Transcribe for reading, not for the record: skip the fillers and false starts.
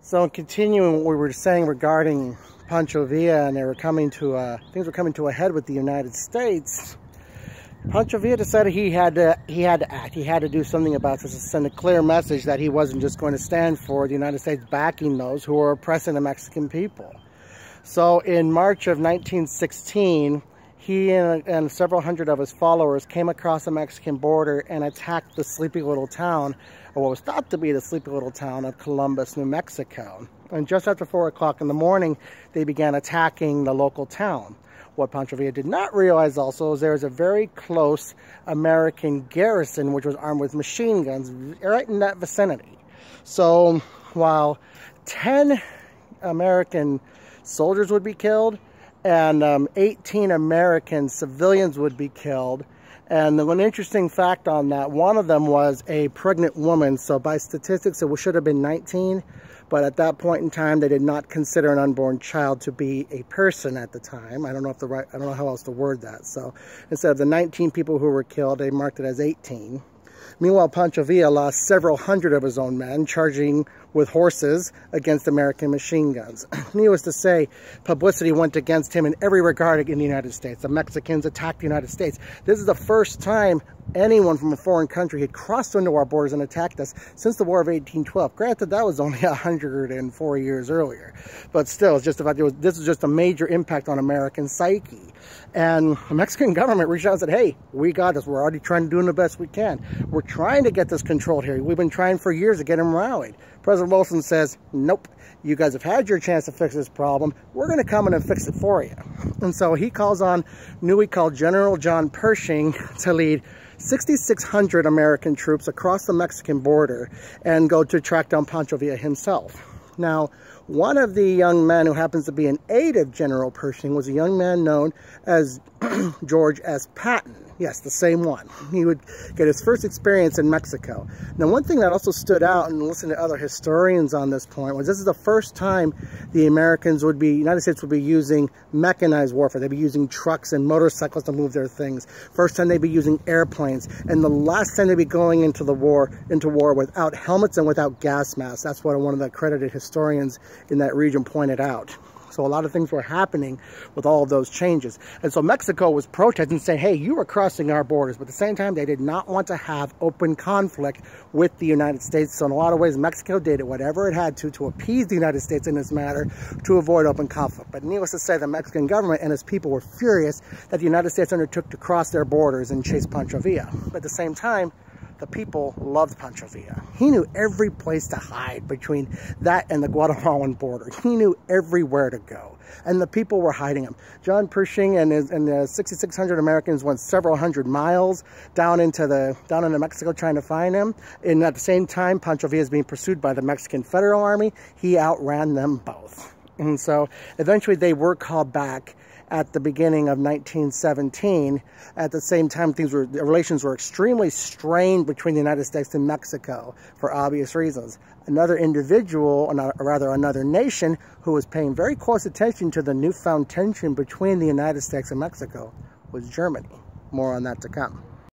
So continuing what we were saying regarding Pancho Villa, and they were coming to things were coming to a head with the United States. Pancho Villa decided he had to act. He had to do something about this to send a clear message that he wasn't just going to stand for the United States backing those who were oppressing the Mexican people. So in March of 1916, he and several hundred of his followers came across the Mexican border and attacked the sleepy little town, or what was thought to be the sleepy little town of Columbus, New Mexico. And just after 4 o'clock in the morning, they began attacking the local town. What Pancho Villa did not realize also is there was a very close American garrison which was armed with machine guns right in that vicinity. So while 10 American soldiers would be killed, and 18 American civilians would be killed. And the one interesting fact on that, one of them was a pregnant woman. So by statistics, it should have been 19. But at that point in time, they did not consider an unborn child to be a person at the time. I don't know how else to word that. So instead of the 19 people who were killed, they marked it as 18. Meanwhile, Pancho Villa lost several hundred of his own men, charging with horses against American machine guns. Needless to say, publicity went against him in every regard in the United States. The Mexicans attacked the United States. This is the first time anyone from a foreign country had crossed into our borders and attacked us since the War of 1812. Granted, that was only 104 years earlier. But still, it's just the fact that this is just a major impact on American psyche. And the Mexican government reached out and said, hey, we got this. We're already trying to do the best we can. We're trying to get this controlled here. We've been trying for years to get him rallied. President Wilson says, nope, you guys have had your chance to fix this problem. We're going to come in and fix it for you. And so he calls on newly called General John Pershing to lead 6,600 American troops across the Mexican border and go to track down Pancho Villa himself. Now, one of the young men who happens to be an aide of General Pershing was a young man known as George S. Patton. Yes, the same one. He would get his first experience in Mexico. Now, one thing that also stood out, and listening to other historians on this point, was this is the first time the United States would be using mechanized warfare. They'd be using trucks and motorcycles to move their things. First time they'd be using airplanes. And the last time they'd be going into war without helmets and without gas masks. That's what one of the accredited historians in that region pointed out. So a lot of things were happening with all of those changes. And so Mexico was protesting, saying, hey, you are crossing our borders. But at the same time, they did not want to have open conflict with the United States. So in a lot of ways, Mexico did whatever it had to appease the United States in this matter to avoid open conflict. But needless to say, the Mexican government and its people were furious that the United States undertook to cross their borders and chase Pancho Villa. But at the same time, the people loved Pancho Villa. He knew every place to hide between that and the Guatemalan border. He knew everywhere to go. And the people were hiding him. John Pershing and the 6,600 Americans went several hundred miles down into Mexico trying to find him. And at the same time, Pancho Villa is being pursued by the Mexican Federal Army. He outran them both. And so eventually they were called back at the beginning of 1917. At the same time, the relations were extremely strained between the United States and Mexico for obvious reasons. Another individual, or rather another nation, who was paying very close attention to the newfound tension between the United States and Mexico was Germany. More on that to come.